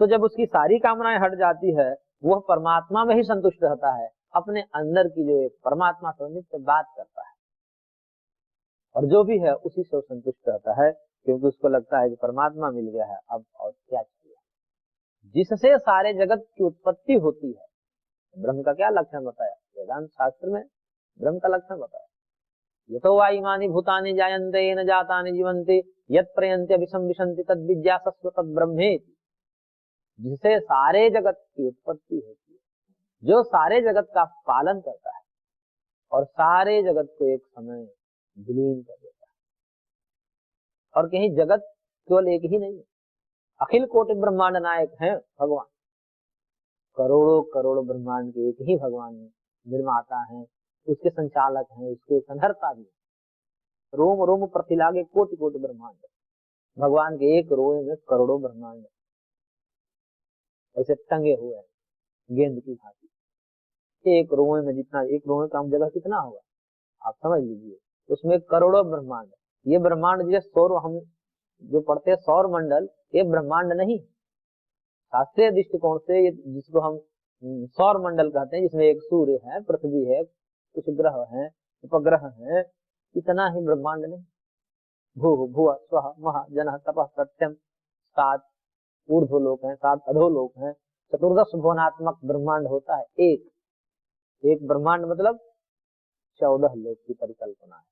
तो जब उसकी सारी कामनाएं हट जाती है, वह परमात्मा में ही संतुष्ट रहता है, अपने अंदर की जो एक परमात्मा से बात करता है, और जो भी है उसी से संतुष्ट रहता है, क्योंकि उसको लगता है कि परमात्मा मिल गया है, अब और क्या चाहिए। जिससे सारे जगत की उत्पत्ति होती है। ब्रह्म का क्या लक्षण बताया वेदांत शास्त्र में? ब्रह्म का लक्षण बताया, यतो वा इमानि भूतानि जायन्ते न जातानि जीवन्ति यत् प्रयन्ति अभिसंविशन्ति तद् विज्ञासस्व तद् ब्रह्मेति। जिससे सारे जगत की उत्पत्ति होती है, जो सारे जगत का पालन करता है और सारे जगत को एक समय विलीन कर देता है। और कहीं जगत केवल एक ही नहीं है, अखिल कोटि ब्रह्मांड नायक है भगवान। करोड़ों करोड़ ब्रह्मांड के एक ही भगवान निर्माता है, उसके संचालक हैं, उसके संहर्ता भी। रोम रोम प्रतिलागे कोटि कोटि ब्रह्मांड, भगवान के एक रोए में करोड़ों ब्रह्मांड ऐसे टंगे हुए हैं गेंद की भांति। एक रोए में जितना, एक रोए का जगह कितना होगा आप समझ लीजिए, उसमें करोड़ों ब्रह्मांड। ये ब्रह्मांड जो सौर, हम जो पढ़ते हैं सौर मंडल, ये ब्रह्मांड नहीं। शास्त्रीय दृष्टिकोण से ये जिसको हम सौर मंडल कहते हैं, जिसमें एक सूर्य है, पृथ्वी है, कुछ ग्रह हैं, उपग्रह हैं, इतना ही ब्रह्मांड नहीं। भू भुव स्व मह जन तप सत्यम, 7 ऊर्ध्वलोक हैं, 7 अधोलोक हैं, 14 भुवनात्मक ब्रह्मांड होता है। एक ब्रह्मांड मतलब 14 लोक की परिकल्पना है।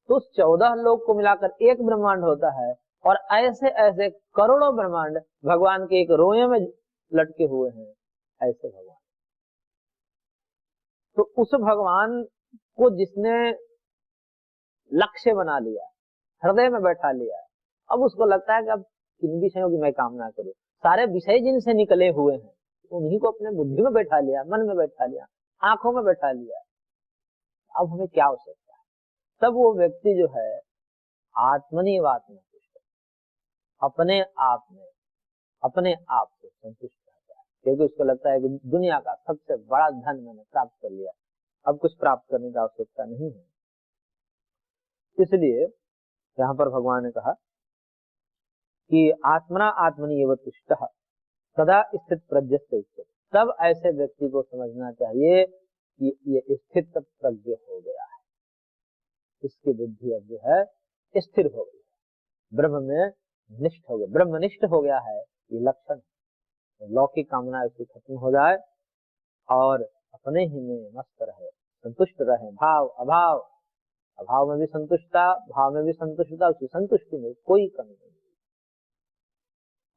तो 14 लोक को मिलाकर एक ब्रह्मांड होता है, और ऐसे ऐसे करोड़ों ब्रह्मांड भगवान के एक रोए में लटके हुए हैं, ऐसे भगवान। तो उस भगवान को जिसने लक्ष्य बना लिया, हृदय में बैठा लिया, अब उसको लगता है कि अब किन विषयों की मैं कामना करूं। सारे विषय जिनसे निकले हुए हैं उन्हीं को अपने बुद्धि में बैठा लिया, मन में बैठा लिया, आंखों में बैठा लिया। अब हमें क्या आवश्यकता है? तब वो व्यक्ति जो है आत्मनि वात्म, अपने आप में, अपने आप से संतुष्ट रहता है, क्योंकि उसको लगता है कि दुनिया का सबसे बड़ा धन मैंने प्राप्त कर लिया, अब कुछ प्राप्त करने की आवश्यकता नहीं है। इसलिए यहाँ पर भगवान ने कहा कि आत्मना आत्मनि एव तुष्टः सदा स्थित प्रज्ञस्य उच्यते। तब ऐसे व्यक्ति को समझना चाहिए कि ये स्थित प्रज्ञ हो गया है, इसकी बुद्धि अब जो है स्थिर हो गई है, ब्रह्म में निष्ठ हो गया, ब्रह्मनिष्ठ हो गया है। ये लक्षण लौकिक कामना उसकी खत्म हो जाए और अपने ही में मस्त रहे, संतुष्ट रहे। भाव अभाव, अभाव में भी संतुष्टता, भाव में भी संतुष्टता, उसकी संतुष्टि में कोई कमी नहीं।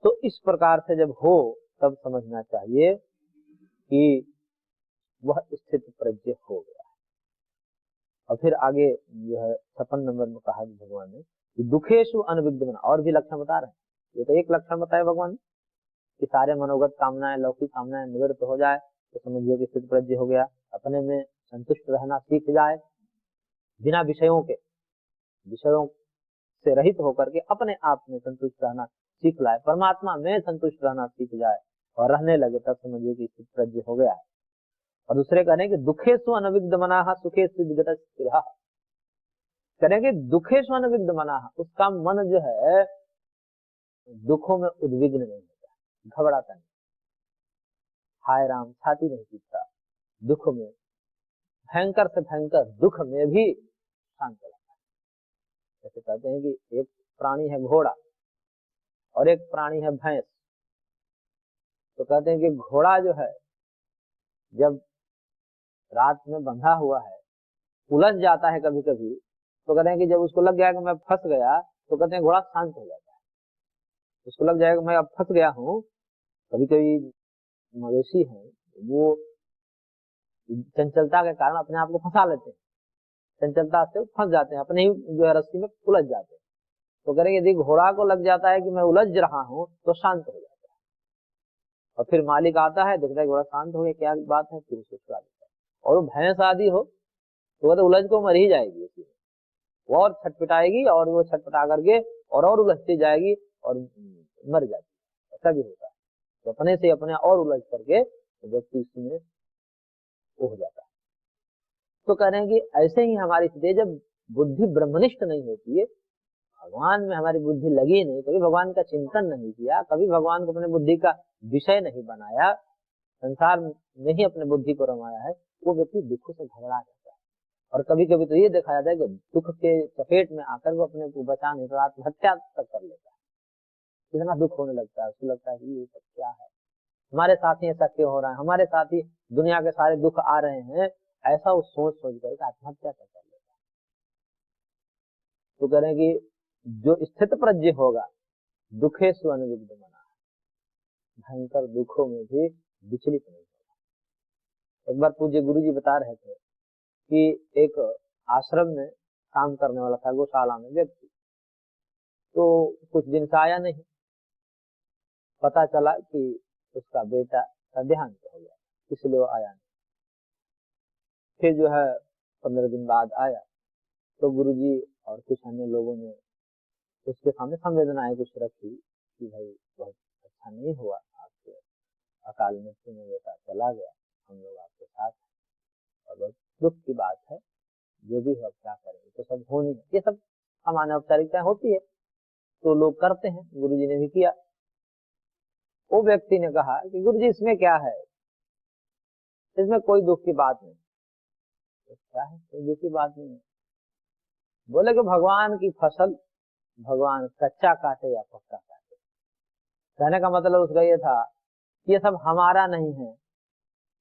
तो इस प्रकार से जब हो तब समझना चाहिए कि वह स्थित प्रज्ञ हो गया है। और फिर आगे जो है 56 नंबर में कहा भगवान ने कि दुखेशु अनविद्यमान, और भी लक्षण बता रहे हैं। ये तो एक लक्षण बताया भगवान ने कि सारे मनोगत कामनाएं, लौकिक कामनाएं निवृत्त हो जाए तो समझिए कि स्थित प्रज्ञ हो गया। अपने में संतुष्ट रहना सीख जाए, बिना विषयों के, विषयों से रहित होकर के अपने आप में संतुष्ट रहना सीख लाए, परमात्मा में संतुष्ट रहना सीख जाए और रहने लगे, तब समझिए कि स्थित प्रज्ञ हो गया है। और दूसरे कहने कि दुखेशु अनविद्यमानः सुखेशु विगतः स्थिरः, करेंगे दुखेशु अनविद्यमानः, उसका मन जो है दुखों में उद्विग्न नहीं होता, घबराता नहीं, हाय राम छाती नहीं पीटता, दुख में, भयंकर से भयंकर दुख में भी शांत रहता है। जैसे कहते हैं कि एक प्राणी है घोड़ा और एक प्राणी है भैंस, तो कहते हैं कि घोड़ा जो है जब रात में बंधा हुआ है, उलझ जाता है कभी कभी, तो कहते हैं कि जब उसको लग गया कि मैं फंस गया, तो कहते हैं घोड़ा शांत हो जाता है। उसको लग जाएगा मैं अब फंस गया हूँ। कभी कभी मवेशी है वो चंचलता के कारण अपने आप को फंसा लेते हैं, चंचलता से फंस जाते हैं, अपने ही जो है रस्सी में उलझ जाते हैं। तो करेंगे यदि घोड़ा को लग जाता है कि मैं उलझ रहा हूँ तो शांत हो जाता है, और फिर मालिक आता है, देखता है घोड़ा शांत हो गया, क्या बात है, फिर उसको छुड़ा देता है। और वो भैंस आदि हो तो वो तो उलझ को मर ही जाएगी, उसी में वो और छटपटाएगी और वो छटपटा करके और उलझती जाएगी और मर जाती है, ऐसा भी होता है। तो अपने से अपने और उलझ करके व्यक्ति इसमें वो हो जाता है। तो कह रहे हैं कि ऐसे ही हमारी स्थिति जब बुद्धि ब्रह्मनिष्ठ नहीं होती है, भगवान में हमारी बुद्धि लगी नहीं, कभी भगवान का चिंतन नहीं किया, कभी भगवान को अपने बुद्धि का विषय नहीं बनाया, संसार में ही अपने बुद्धि को रमाया है, वो व्यक्ति दुखों से घबरा जाता है। और कभी कभी तो ये देखा जाता है कि दुख के चपेट में आकर वो अपने को बचा नहीं तो आत्महत्या तक कर लेता है। कितना दुख होने लगता है, उसको लगता है कि ये सब क्या है, हमारे साथ ही ऐसा क्यों हो रहा है, हमारे साथ ही दुनिया के सारे दुख आ रहे हैं, ऐसा वो सोच सोच कर आत्महत्या तक कर लेता है। तो कह रहे हैं कि जो स्थित प्रज्ञ होगा दुखेषु अनुविग्ध मना, भयंकर दुखों में भी विचलित नहीं होगा। एक बार पूज्य गुरु जी बता रहे थे कि एक आश्रम में काम करने वाला था, गौशाला में व्यक्ति, तो कुछ दिन से आया नहीं, पता चला कि उसका बेटा का देहांत हो गया, इसलिए वो आया नहीं। फिर जो है 15 दिन बाद आया, तो गुरुजी और कुछ अन्य लोगों ने उसके सामने संवेदनाएं कुछ रखी कि भाई बहुत अच्छा नहीं हुआ, आपके अकाल मृत्यु में बेटा चला गया, हम लोग आपके साथ हैं और बहुत दुख की बात है, जो भी हो क्या करेंगे, तो सब होनी है, ये सब सामान्य औपचारिकताएं होती है, तो लोग करते हैं, गुरुजी ने भी किया। वो व्यक्ति ने कहा कि गुरुजी इसमें क्या है, इसमें कोई दुख की बात नहीं। तो क्या है, कोई दुख की बात नहीं है? बोले कि भगवान की फसल भगवान कच्चा काटे या पक्का काटे। कहने का मतलब उसका ये था कि ये सब हमारा नहीं है,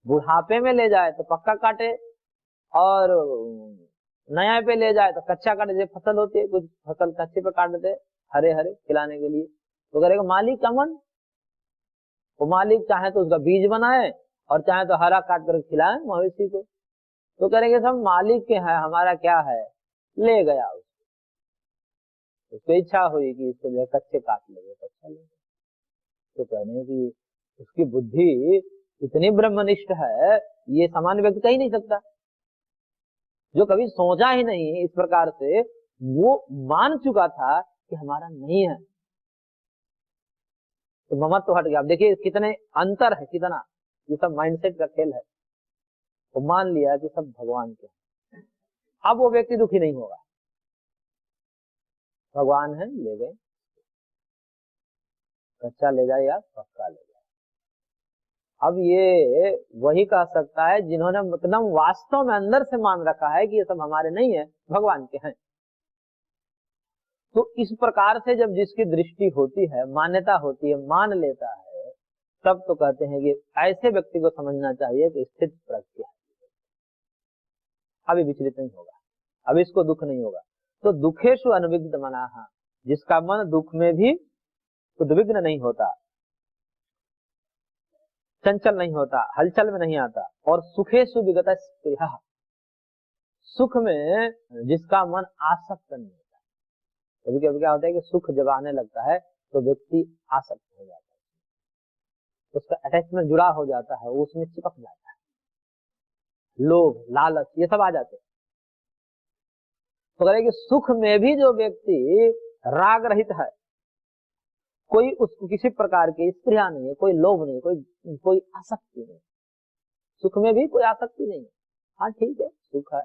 बुढ़ापे में ले जाए तो पक्का काटे और नया पे ले जाए तो कच्चा काटे। जैसे फसल होती है, कुछ फसल कच्चे पे काट देते हरे हरे खिलाने के लिए, तो करेगा मालिक का मन, वो मालिक चाहे तो उसका बीज बनाए और चाहे तो हरा काट कर खिलाए मवेशी को। तो करेंगे सब मालिक के हैं, हमारा क्या है, ले गया उसको इच्छा हुई कि इसको जो कच्चे काट लेंगे, कच्चा लेंगे। तो कहने की उसकी बुद्धि इतनी ब्रह्मनिष्ठ है, ये सामान्य व्यक्ति कह ही नहीं सकता, जो कभी सोचा ही नहीं इस प्रकार से, वो मान चुका था कि हमारा नहीं है, तो ममत्व तो हट गया। अब देखिए कितने अंतर है, कितना ये सब माइंडसेट का खेल है। वो मान लिया कि सब भगवान के, अब वो व्यक्ति दुखी नहीं होगा, भगवान है ले गए, कच्चा ले जाए या पक्का ले जाए। अब ये वही कह सकता है जिन्होंने एकदम वास्तव में अंदर से मान रखा है कि ये सब हमारे नहीं है, भगवान के हैं। तो इस प्रकार से जब जिसकी दृष्टि होती है, मान्यता होती है, मान लेता है, तब तो कहते हैं कि ऐसे व्यक्ति को समझना चाहिए कि स्थित प्रज्ञ है, अभी विचलित नहीं होगा, अभी इसको दुख नहीं होगा। तो दुखेषु अनुविग्ध मनाहा, जिसका मन दुख में भी उद्विग्न नहीं होता, चंचल नहीं होता, हलचल में नहीं आता, और सुखेषु विगत स्पृहा, सुख में जिसका मन आसक्त नहीं होता। कभी कभी क्या होता है कि सुख जब आने लगता है तो व्यक्ति आसक्त हो जाता है, उसका अटैचमेंट जुड़ा हो जाता है, वो उसमें चिपक जाता है, लोभ लालच ये सब आ जाते हैं। तो कह रहे कि सुख में भी जो व्यक्ति राग रहित है, कोई उसको किसी प्रकार की स्पृहा नहीं है, कोई लोभ नहीं, कोई आसक्ति नहीं, सुख में भी कोई आसक्ति नहीं है। हाँ ठीक है, सुख है,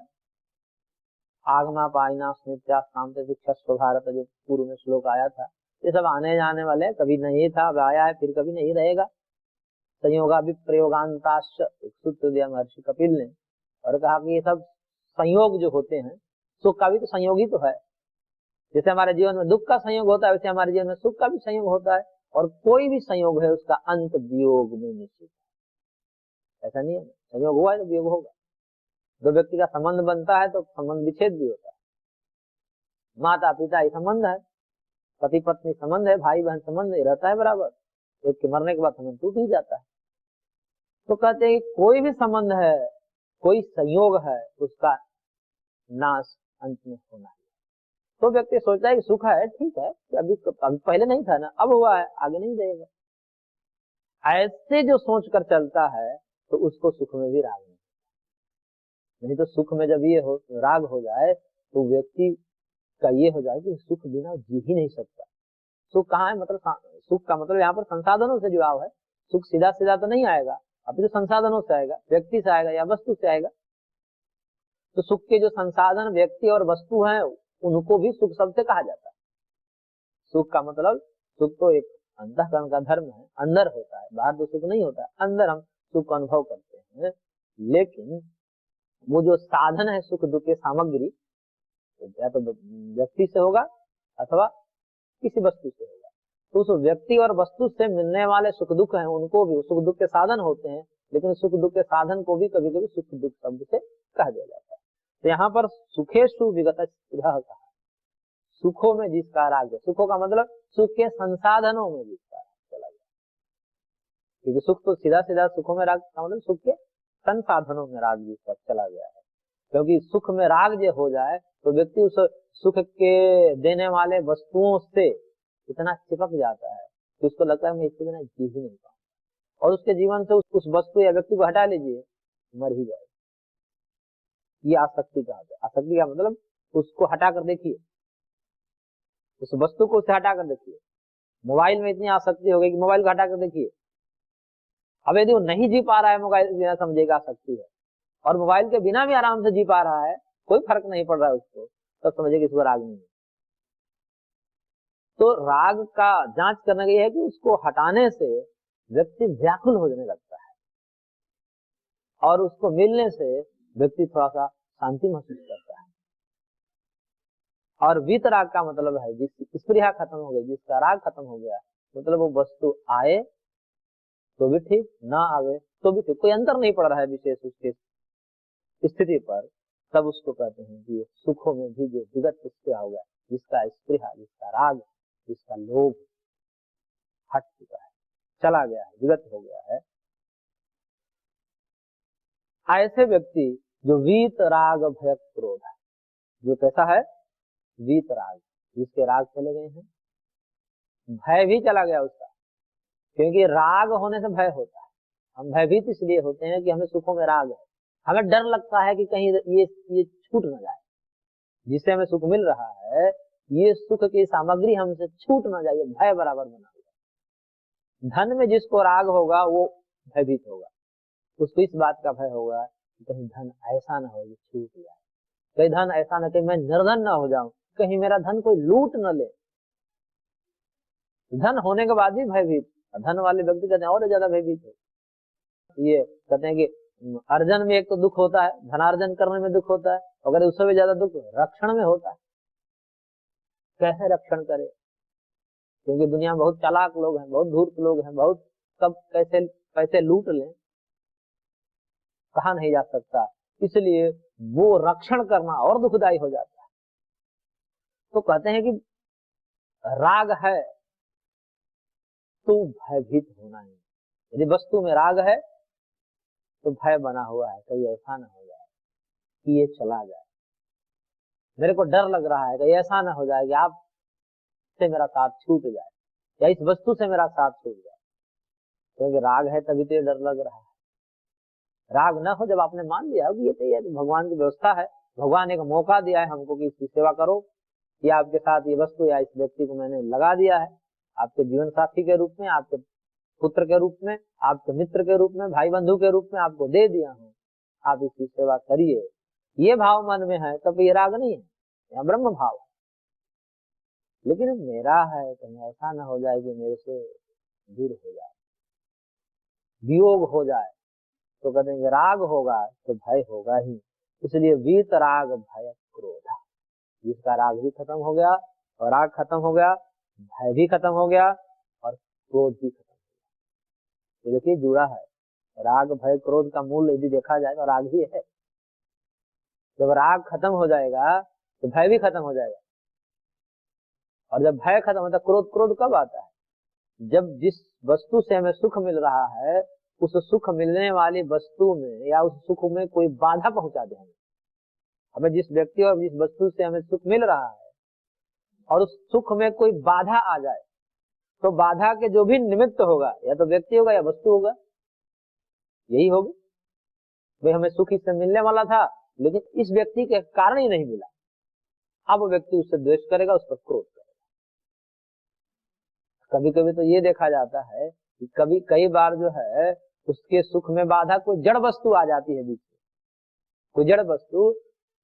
आगमा पाइना स्मृत्या शांति शिक्षा भारत, जो पूर्व में श्लोक आया था, ये सब आने जाने वाले, कभी नहीं था अब आया है, फिर कभी नहीं रहेगा। संयोगा भी प्रयोगांताश्च सूत्र दिया महर्षि कपिल ने, और कहा कि ये सब संयोग जो होते हैं, सुख का भी तो संयोग ही तो है। जैसे हमारे जीवन में दुख का संयोग होता है, वैसे हमारे जीवन में सुख का भी संयोग होता है, और कोई भी संयोग है उसका अंत वियोग में निश्चित है। ऐसा नहीं है, संयोग हुआ है तो वियोग होगा। दो व्यक्ति का संबंध बनता है तो संबंध विच्छेद भी होता है, माता पिता ये संबंध है, पति पत्नी संबंध है, भाई बहन संबंध है, रहता है बराबर, एक के मरने के बाद संबंध टूट ही जाता है। तो कहते हैं कोई भी संबंध है, कोई संयोग है, उसका नाश अंत में होना है। तो व्यक्ति सोचता है कि सुख है, ठीक है, अभी पहले नहीं था ना, अब हुआ है, आगे नहीं रहेगा। ऐसे जो सोच कर चलता है तो उसको सुख में भी राग नहीं तो सुख में जब ये राग हो जाए तो व्यक्ति का ये हो जाए कि सुख बिना जी ही नहीं सकता। सुख कहाँ है, मतलब सुख का मतलब यहाँ पर संसाधनों से जुड़ाव है। सुख सीधा सीधा तो नहीं आएगा, अभी तो संसाधनों से आएगा, व्यक्ति से आएगा या वस्तु से आएगा। तो सुख के जो संसाधन व्यक्ति और वस्तु हैं, उनको भी सुख शब्द से कहा जाता है। सुख का मतलब, सुख तो एक अंतःकरण का धर्म है, अंदर होता है, बाहर तो सुख नहीं होता है। अंदर हम सुख का अनुभव करते हैं, लेकिन वो जो साधन है सुख दुख के सामग्री, या तो व्यक्ति से होगा अथवा किसी वस्तु से होगा। तो उस व्यक्ति और वस्तु से मिलने वाले सुख दुख हैं, उनको भी सुख दुख के साधन होते हैं, लेकिन सुख दुख के साधन को भी कभी कभी सुख दुख शब्द से कह दिया जाता है। तो यहाँ पर सुखेषु विगत कहा, सुखों में जिसका राग है, सुखों का मतलब सुख के संसाधनों में जिसका राग चला गया, क्योंकि सुख तो सीधा सीधा सुखों में राग का मतलब सुख के संसाधनों में राग जिसका चला गया है। क्योंकि सुख में राग जो हो जाए तो व्यक्ति उस सुख के देने वाले वस्तुओं से इतना चिपक जाता है कि उसको लगता है मैं इसके बिना जी ही नहीं पाऊंगा, और उसके जीवन से उस वस्तु या व्यक्ति को हटा लीजिए, मर ही जाए। ये आसक्ति का है। आसक्ति का मतलब उसको हटा कर देखिए, उस वस्तु को उससे हटा कर देखिए। मोबाइल में इतनी आसक्ति हो गई कि मोबाइल को हटा कर देखिए, अब यदि वो नहीं जी पा रहा है मोबाइल के बिना, समझेगा आसक्ति है, और मोबाइल के बिना भी आराम से जी पा रहा है, कोई फर्क नहीं पड़ रहा है उसको, तब समझिए कि इसको राग नहीं है। तो राग का जांच करना यह है कि उसको हटाने से व्यक्ति व्याकुल होने लगता है, और उसको मिलने से व्यक्ति थोड़ा सा शांति महसूस करता है। और वीतराग का मतलब है जिसकी स्पृहा खत्म हो गई, जिसका राग खत्म हो गया, मतलब वो वस्तु आए तो भी ठीक, ना आवे तो भी ठीक, कोई अंतर नहीं पड़ रहा है विशेष उसके स्थिति पर, तब उसको कहते हैं कि सुखों में भी जो विगत स्पृहा हो गया, जिसका स्पृहा, जिसका राग, जिसका लोभ हट चुका है, चला गया है, विगत हो गया है, ऐसे व्यक्ति जो वीत राग भय क्रोध है, जो कैसा है, वीत राग, जिसके राग चले गए हैं, भय भी चला गया उसका, क्योंकि राग होने से भय होता है। हम भयभीत इसलिए होते हैं कि हमें सुखों में राग है, हमें डर लगता है कि कहीं ये छूट न जाए, जिससे हमें सुख मिल रहा है, ये सुख की सामग्री हमसे छूट न जाए, भय बराबर बना हुआ। धन में जिसको राग होगा वो भयभीत होगा, उसको इस बात का भय होगा कि कहीं धन ऐसा ना हो कि छूट जाए, कहीं धन ऐसा ना, कहीं मैं निर्धन ना हो जाऊं, कहीं मेरा धन कोई लूट न ले। धन होने के बाद भी भयभीत, धन वाले व्यक्ति कहते हैं और ज्यादा भयभीत है। ये कहते हैं कि अर्जन में एक तो दुख होता है, धनार्जन करने में दुख होता है, अगर उससे भी ज्यादा दुख रक्षण में होता है। कैसे रक्षण करे, क्योंकि दुनिया में बहुत चालाक लोग हैं, बहुत धूर्त लोग हैं, बहुत कब कैसे पैसे लूट लें कहा नहीं जा सकता, इसलिए वो रक्षण करना और दुखदायी हो जाता है। तो कहते हैं कि राग है तो भयभीत होना है, यदि वस्तु में राग है तो भय बना हुआ है, कहीं ऐसा ना हो जाए कि ये चला जाए, मेरे को डर लग रहा है कि ऐसा ना हो जाए कि आप से मेरा साथ छूट जाए, या इस वस्तु से मेरा साथ छूट जाए, क्योंकि राग है तभी तो ये डर लग रहा है। राग ना हो जब आपने मान लिया कि ये तो भगवान की व्यवस्था है, भगवान एक मौका दिया है हमको कि इसकी सेवा करो, या आपके साथ ये वस्तु या इस व्यक्ति को मैंने लगा दिया है आपके जीवन साथी के रूप में, आपके पुत्र के रूप में, आपके मित्र के रूप में, भाई बंधु के रूप में आपको दे दिया हूँ, आप इसकी सेवा करिए, ये भाव मन में है तब ये राग नहीं है, यह ब्रह्म भाव है। लेकिन मेरा है तो ऐसा ना हो जाए कि मेरे से दूर हो जाए, वियोग हो जाए, तो कहते हैं राग होगा तो भय होगा ही, इसलिए वीत राग भय क्रोध, जिसका राग भी खत्म हो गया और राग खत्म हो गया, भय भी खत्म हो गया और क्रोध भी खत्म हो गया। ये देखिए जुड़ा है, राग भय क्रोध का मूल यदि देखा जाए तो राग ही है। जब राग खत्म हो जाएगा तो भय भी खत्म हो जाएगा, और जब भय खत्म होता है क्रोध, क्रोध कब आता है, जब जिस वस्तु से हमें सुख मिल रहा है उस सुख मिलने वाली वस्तु में या उस सुख में कोई बाधा पहुंचा दे, हमें जिस व्यक्ति और जिस वस्तु से हमें सुख मिल रहा है और उस सुख में कोई बाधा आ जाए, तो बाधा के जो भी निमित्त होगा, या तो व्यक्ति होगा या वस्तु होगा, यही होगी भाई हमें सुख इससे मिलने वाला था लेकिन इस व्यक्ति के कारण ही नहीं मिला, अब वो व्यक्ति उससे द्वेष करेगा, उस पर क्रोध करेगा। कभी कभी तो ये देखा जाता है कि कई बार जो है उसके सुख में बाधा कोई जड़ वस्तु आ जाती है, बीच में कोई जड़ वस्तु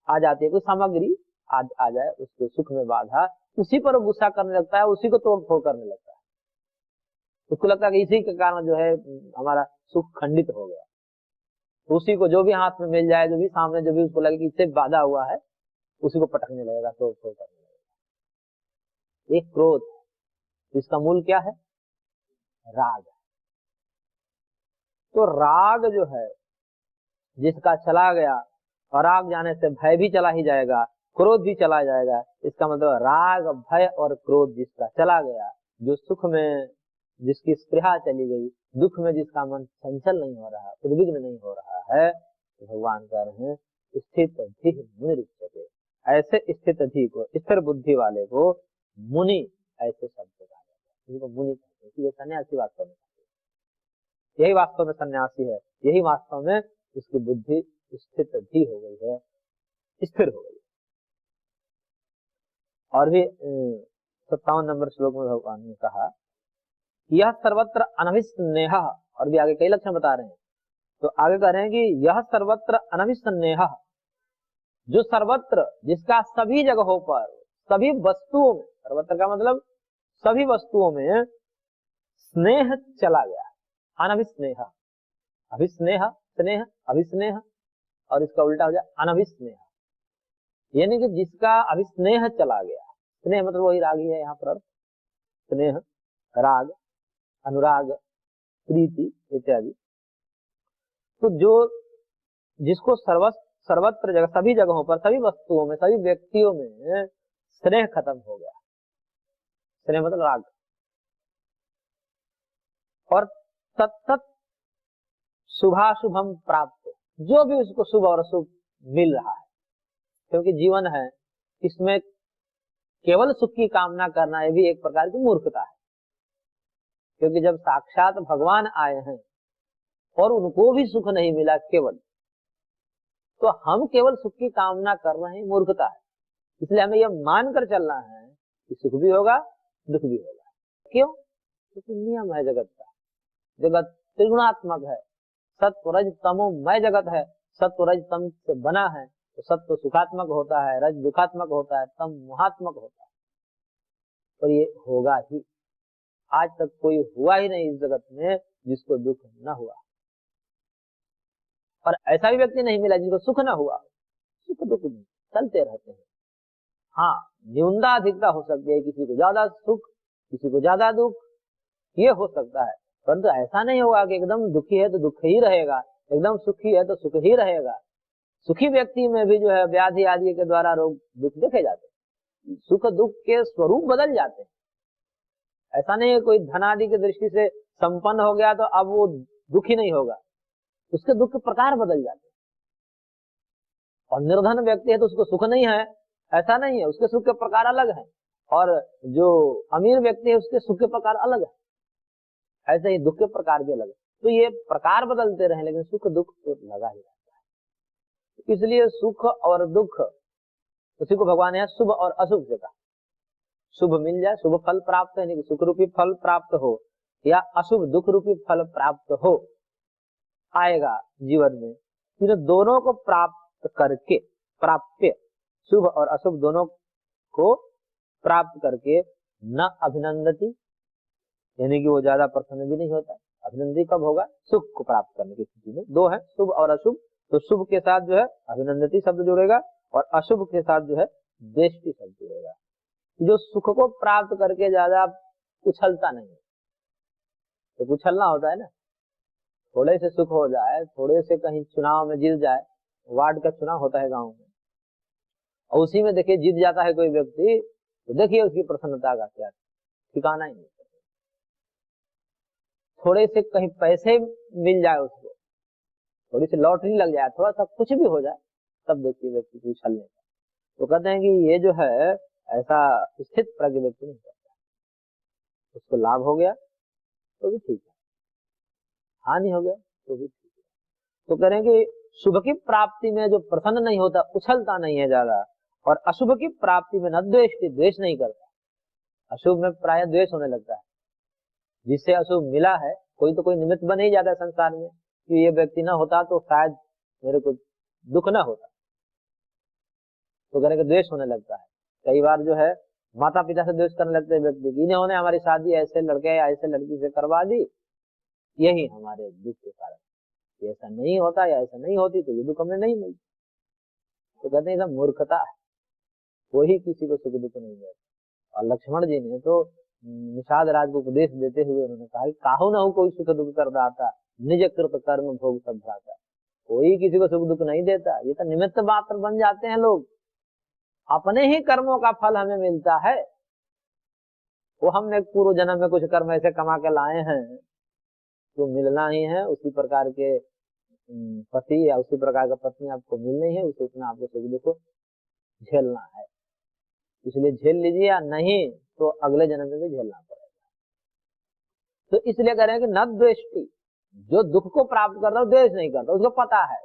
आ जाती है, कोई सामग्री आ जाए उसके सुख में बाधा, उसी पर गुस्सा करने लगता है, उसी को तोड़ फोड़ करने लगता है। उसको लगता है कि इसी के कारण जो है हमारा सुख खंडित हो गया। उसी को जो भी हाथ में मिल जाए, जो भी सामने, जो भी उसको लगे कि इससे बाधा हुआ है, उसी को पटकने लगेगा, तोड़ फोड़ करने लगेगा। एक क्रोध, इसका मूल क्या है? राग। तो राग जो है जिसका चला गया, और राग जाने से भय भी चला ही जाएगा, क्रोध भी चला जाएगा। इसका मतलब राग, भय और क्रोध जिसका चला गया, जो सुख में जिसकी स्पृहा चली गई, दुख में जिसका मन चंचल नहीं हो रहा, उद्विग्न नहीं हो रहा है, तो भगवान कह रहे हैं स्थित धीः मुनिरुच्यते। ऐसे स्थित धी को, स्थिर बुद्धि वाले को मुनि ऐसे शब्द कहा जाता है, जिनको मुनि कहते हैं। ये सन्यासी वास्तव में, यही वास्तव में सन्यासी है, यही वास्तव में उसकी बुद्धि स्थित धी हो गई है, स्थिर हो गई। और भी 57 नंबर श्लोक में भगवान ने कहा, यह सर्वत्र अनभिस्नेह, और भी आगे कई लक्षण बता रहे हैं। तो आगे कह रहे हैं कि यह सर्वत्र अनभिस्नेह, जो सर्वत्र, जिसका सभी जगहों पर, सभी वस्तुओं में, सर्वत्र का मतलब सभी वस्तुओं में स्नेह चला गया, अनभिस्नेह। अभिस्नेह, स्नेह, अभिस्नेह, और इसका उल्टा हो जाए अनभिस्नेह, यानी कि जिसका अभिस्नेह चला गया। स्नेह मतलब वही राग ही है यहाँ पर, स्नेह, राग, अनुराग, प्रीति इत्यादि। तो जो जिसको सर्वत्र जगह, सभी जगहों पर, सभी वस्तुओं में, सभी व्यक्तियों में स्नेह खत्म हो गया। स्नेह मतलब राग। और तत्त शुभाशुभम प्राप्त, जो भी उसको शुभ और अशुभ मिल रहा है, क्योंकि जीवन है, इसमें केवल सुख की कामना करना ये भी एक प्रकार की मूर्खता है। क्योंकि जब साक्षात भगवान आए हैं और उनको भी सुख नहीं मिला केवल, तो हम केवल सुख की कामना कर रहे हैं, मूर्खता है। इसलिए हमें यह मानकर चलना है कि सुख भी होगा, दुख भी होगा। क्यों? क्योंकि नियम है जगत का। जगत त्रिगुणात्मक है, सत्व रज तमोमय जगत है। सत्व रज तम से बना है, तो सत्व सुखात्मक होता है, रज दुखात्मक होता है, तम मोहात्मक होता है। और ये होगा ही। आज तक कोई हुआ ही नहीं इस जगत में जिसको दुख न हुआ, और ऐसा भी व्यक्ति नहीं मिला जिसको सुख न हुआ। सुख दुख चलते रहते हैं। हाँ, न्यूनता अधिकता हो सकती है, किसी को ज्यादा सुख, किसी को ज्यादा दुख, ये हो सकता है। परंतु ऐसा नहीं होगा कि एकदम दुखी है तो दुख ही रहेगा, एकदम सुखी है तो सुख ही रहेगा। सुखी व्यक्ति में भी जो है व्याधि आदि के द्वारा रोग दुख देखे जाते हैं, सुख दुख के स्वरूप बदल जाते हैं। ऐसा नहीं है कोई धन आदि की दृष्टि से संपन्न हो गया तो अब वो दुखी नहीं होगा, उसके दुख के प्रकार बदल जाते हैं। और निर्धन व्यक्ति है तो उसको सुख नहीं है, ऐसा नहीं है, उसके सुख के प्रकार अलग है। और जो अमीर व्यक्ति है उसके सुख के प्रकार अलग है, ऐसे ही दुख के प्रकार भी अलग है। तो ये प्रकार बदलते रहे, लेकिन सुख दुख तो लगा ही रहता है। इसलिए सुख और दुख, उसी को भगवान ने शुभ और अशुभ से कहा। शुभ मिल जाए, शुभ फल प्राप्त है, सुख रूपी फल प्राप्त हो, या अशुभ दुख रूपी फल प्राप्त हो, आएगा जीवन में। इन दोनों को प्राप्त करके, प्राप्य, शुभ और अशुभ दोनों को प्राप्त करके न अभिनंदती, यानी कि वो ज्यादा प्रसन्न भी नहीं होता। अभिनंदती कब होगा? सुख को प्राप्त करने की स्थिति में। दो है, शुभ और अशुभ। तो शुभ के साथ जो है अभिनंदती शब्द जुड़ेगा, और अशुभ के साथ जो है द्वेष्टि शब्द जुड़ेगा। जो सुख को प्राप्त करके ज्यादा उछलता नहीं है, तो उछलना होता है ना, थोड़े से सुख हो जाए, थोड़े से कहीं चुनाव में जीत जाए, वार्ड का चुनाव होता है गांव में, और उसी में देखिए जीत जाता है कोई व्यक्ति, तो देखिए उसकी प्रसन्नता का क्या ठिकाना ही नहीं। थोड़े से कहीं पैसे मिल जाए उसको, थोड़ी सी लॉटरी लग जाए, थोड़ा सा कुछ भी हो जाए, तब देखिए व्यक्ति को उछलने का। तो कहते हैं कि ये जो है ऐसा स्थित प्रज्ञ व्यक्ति नहीं करता। उसको लाभ हो गया तो भी ठीक है, हानि हो गया तो भी ठीक है। तो कह रहे हैं कि शुभ की प्राप्ति में जो प्रसन्न नहीं होता, उछलता नहीं है ज्यादा, और अशुभ की प्राप्ति में न द्वेष नहीं करता। अशुभ में प्राय द्वेष होने लगता है। जिससे अशुभ मिला है, कोई तो कोई निमित्त बन ही जाता है संसार में कि ये व्यक्ति ना होता तो शायद मेरे को दुख ना होता, तो कहने का द्वेष होने लगता है। कई बार जो है माता पिता से द्वेष करने लगते हैं व्यक्ति की, इन्होंने हमारी शादी ऐसे लड़के या ऐसे लड़की से करवा दी, यही हमारे दुख के कारण। ऐसा नहीं होता या ऐसा नहीं होती तो ये दुख हमें नहीं मिलती। तो कहते हैं सब मूर्खता है, कोई किसी को सुख दुख नहीं मिलता। और लक्ष्मण जी ने तो निषाद राज को उपदेश देते हुए उन्होंने कहा कि काहू न हो कोई सुख दुख कर दाता, निज कृत कर्म भोग सब भ्राता। कोई किसी को सुख दुख नहीं देता, ये तो निमित्त मात्र बन जाते हैं लोग। अपने ही कर्मों का फल हमें मिलता है। वो हमने पूर्व जन्म में कुछ कर्म ऐसे कमा के लाए हैं तो मिलना ही है, उसी प्रकार के पति या उसी प्रकार का पत्नी आपको मिलनी है, उसे उतना आपको सुख दुख झेलना है। इसलिए झेल लीजिए, या नहीं तो अगले जन्म में भी झेलना पड़ेगा। तो इसलिए कह रहे हैं कि न द्वेष्टि, जो दुख को प्राप्त करता है द्वेष नहीं करता, उसको पता है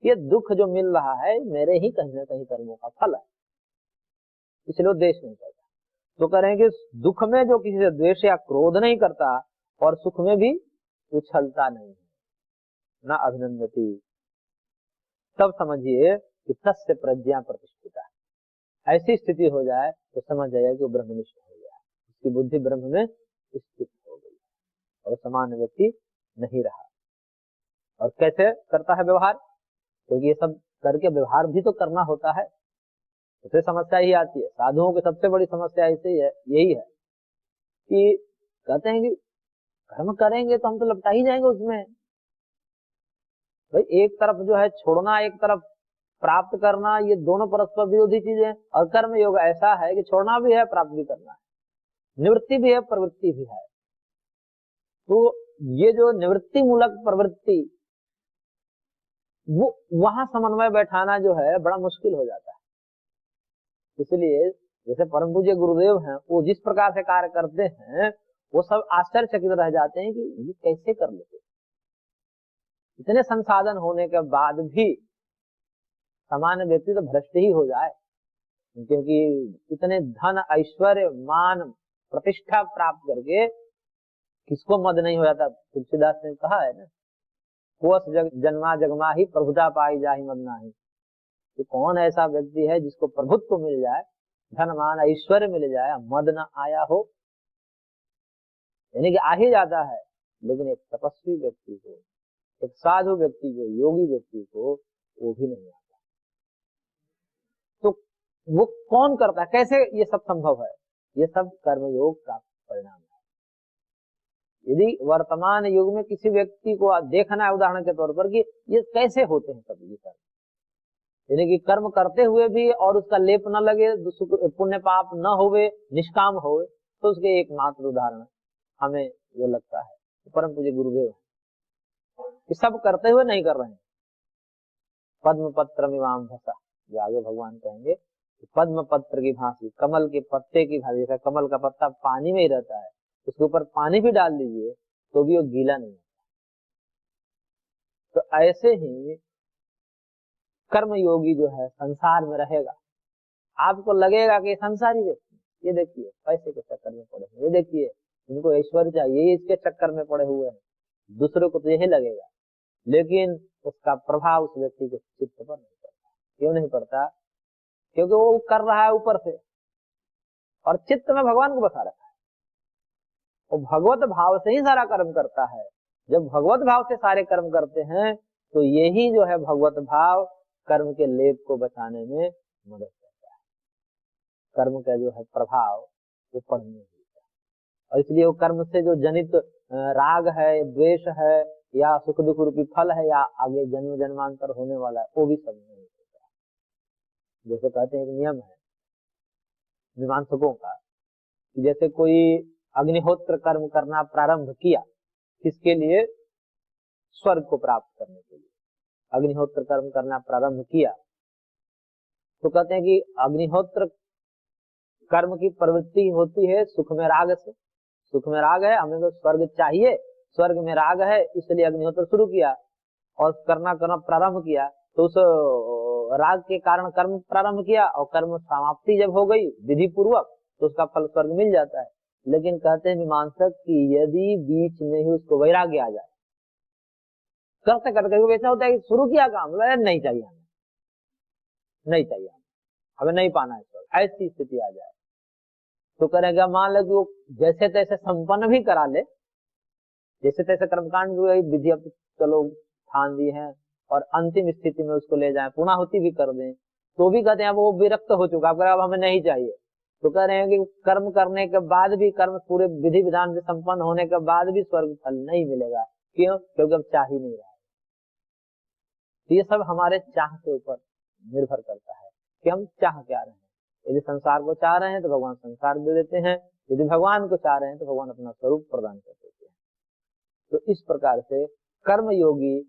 ये दुख जो मिल रहा है मेरे ही कहीं ना कहीं कर्मों का फल है, इसलिए वो द्वेष नहीं करता। तो कह रहे हैं कि दुख में जो किसी से द्वेष या क्रोध नहीं करता और सुख में भी उछलता नहीं है, ना अभिनंदती, तब समझिए कि तस्य प्रज्ञा प्रतिष्ठिता है। ऐसी स्थिति हो जाए तो समझ जाइए कि वो ब्रह्मनिष्ठ हो गया, उसकी बुद्धि ब्रह्म में स्थित हो गई और सामान्य व्यक्ति नहीं रहा। और कैसे करता है व्यवहार, क्योंकि ये सब करके व्यवहार भी तो करना होता है, तो फिर समस्या ही आती है। साधुओं की सबसे बड़ी समस्या ऐसी है, यही है कि कहते हैं कि कर्म करेंगे तो हम तो लपटा ही जाएंगे उसमें। भाई एक तरफ जो है छोड़ना, एक तरफ प्राप्त करना, ये दोनों परस्पर विरोधी चीजें हैं। और कर्म योग ऐसा है कि छोड़ना भी है, प्राप्त भी करना है, निवृत्ति भी है, प्रवृत्ति भी है। तो ये जो निवृत्ति मूलक प्रवृत्ति, वो वहां समन्वय बैठाना जो है बड़ा मुश्किल हो जाता है। इसलिए जैसे परम पूज्य गुरुदेव हैं, वो जिस प्रकार से कार्य करते हैं वो सब आश्चर्यचकित रह जाते हैं कि ये कैसे कर लेते। इतने संसाधन होने के बाद भी सामान्य व्यक्ति तो भ्रष्ट ही हो जाए, क्योंकि इतने धन ऐश्वर्य मान प्रतिष्ठा प्राप्त करके किसको मद नहीं हो जाता। तुलसीदास ने कहा है ना, कोस जन्मा जगमा ही प्रभुता पाई जाहि मद नाही। तो कौन ऐसा व्यक्ति है जिसको प्रभुत्व मिल जाए, धन मान ऐश्वर्य मिल जाए, मद न आया हो। यानी कि आ ही जाता है, लेकिन एक तपस्वी व्यक्ति को, एक साधु व्यक्ति को, योगी व्यक्ति को वो भी नहीं आता। तो वो कौन करता है, कैसे ये सब संभव है? ये सब कर्मयोग का परिणाम है। यदि वर्तमान युग में किसी व्यक्ति को देखना है उदाहरण के तौर पर कि ये कैसे होते हैं सब ये कर्म, यानी कि कर्म करते हुए भी और उसका लेप न लगे, पुण्य पाप न होवे, निष्काम होवे, तो उसके एकमात्र उदाहरण हमें जो लगता है तो परम पूज्य गुरुदेव है कि सब करते हुए नहीं कर रहे हैं। पद्म पत्र मिवाम भसा, जो आगे भगवान कहेंगे कि पद्म पत्र की भांति, कमल के पत्ते की भांति, जैसा कमल का पत्ता पानी में ही रहता है, उसके ऊपर पानी भी डाल दीजिए तो भी वो गीला नहीं होता। तो ऐसे ही कर्मयोगी जो है संसार में रहेगा, आपको लगेगा कि संसारी व्यक्ति, ये देखिए पैसे के चक्कर में पड़े हैं, ये देखिए इनको ऐश्वर्य चाहिए, ये इसके चक्कर में पड़े हुए हैं, दूसरे को तो यही लगेगा, लेकिन उसका प्रभाव उस व्यक्ति के चित्त पर नहीं पड़ता। क्यों नहीं पड़ता? क्योंकि वो कर रहा है ऊपर से, और चित्त में भगवान को बसा रखा है, वो भगवत भाव से ही सारा कर्म करता है। जब भगवत भाव से सारे कर्म करते हैं तो यही जो है भगवत भाव कर्म के लेप को बचाने में मदद करता है। कर्म का जो है प्रभाव वो पढ़ने देता है, और इसलिए वो कर्म से जो जनित राग है, द्वेष है, या सुख दुख रूपी फल है, या आगे जन्म जन्मांतर होने वाला है, वो भी सब नहीं होता। जैसे कहते हैं एक नियम है मीमांसकों का, जैसे कोई अग्निहोत्र कर्म करना प्रारंभ किया, किसके लिए? स्वर्ग को प्राप्त करने के लिए अग्निहोत्र कर्म करना प्रारंभ किया, तो कहते हैं कि अग्निहोत्र कर्म की प्रवृत्ति होती है सुख में राग से। सुख में राग है, हमें तो स्वर्ग चाहिए, स्वर्ग में राग है, इसलिए अग्निहोत्र शुरू किया और करना प्रारंभ किया, तो उस राग के कारण कर्म प्रारंभ किया, और कर्म समाप्ति जब हो गई विधि पूर्वक तो उसका फल स्वर्ग मिल जाता है। लेकिन कहते हैं मीमांसक कि यदि बीच में ही उसको वैराग्य आ जाए, करते करते ऐसा होता है कि शुरू किया काम, नहीं चाहिए हमें, नहीं चाहिए हमें नहीं पाना है स्वर्ग, ऐसी स्थिति आ जाए तो करेगा, मान लो कि वो जैसे तैसे संपन्न भी करा ले, जैसे तैसे कर्मकांड की विधि अब चलो ठान दी है और अंतिम स्थिति में उसको ले जाए, पूर्णाहुति भी कर दें, तो भी कहते हैं वो विरक्त हो चुका, अब हमें नहीं चाहिए। तो कह रहे हैं कि कर्म करने के बाद भी, कर्म पूरे विधि विधान से संपन्न होने के बाद भी स्वर्ग फल नहीं मिलेगा। क्यों? क्योंकि अब चाह ही नहीं रहा है। तो ये सब हमारे चाह के ऊपर निर्भर करता है कि हम चाह क्या रहे हैं। यदि संसार को चाह रहे हैं तो भगवान संसार दे देते हैं, यदि भगवान को चाह रहे हैं तो भगवान अपना स्वरूप प्रदान कर देते हैं। तो इस प्रकार से कर्म योगी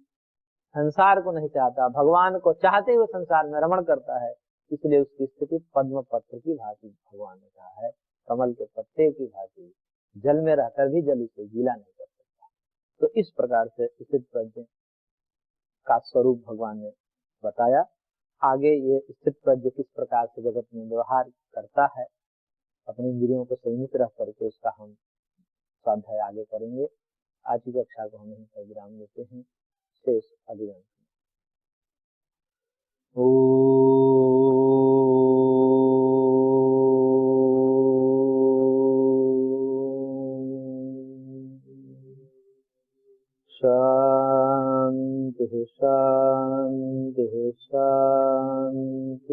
संसार को नहीं चाहता, भगवान को चाहते हुए संसार में रमण करता है, इसलिए उसकी स्थिति पद्म पत्र की भांति भगवान ने कहा है, कमल के पत्ते की भांति, जल में रहकर भी जल उसे गीला नहीं कर सकता। तो इस प्रकार से स्थित प्रज्ञ का स्वरूप भगवान ने बताया। आगे ये स्थित प्रज्ञ किस प्रकार से जगत में व्यवहार करता है, अपनी इंद्रियों को संयमित रख करके, उसका हम स्वाध्याय आगे करेंगे। आज की कक्षा को हम यहीं पर विराम देते हैं। शेष अभियान शांति शांति शांति।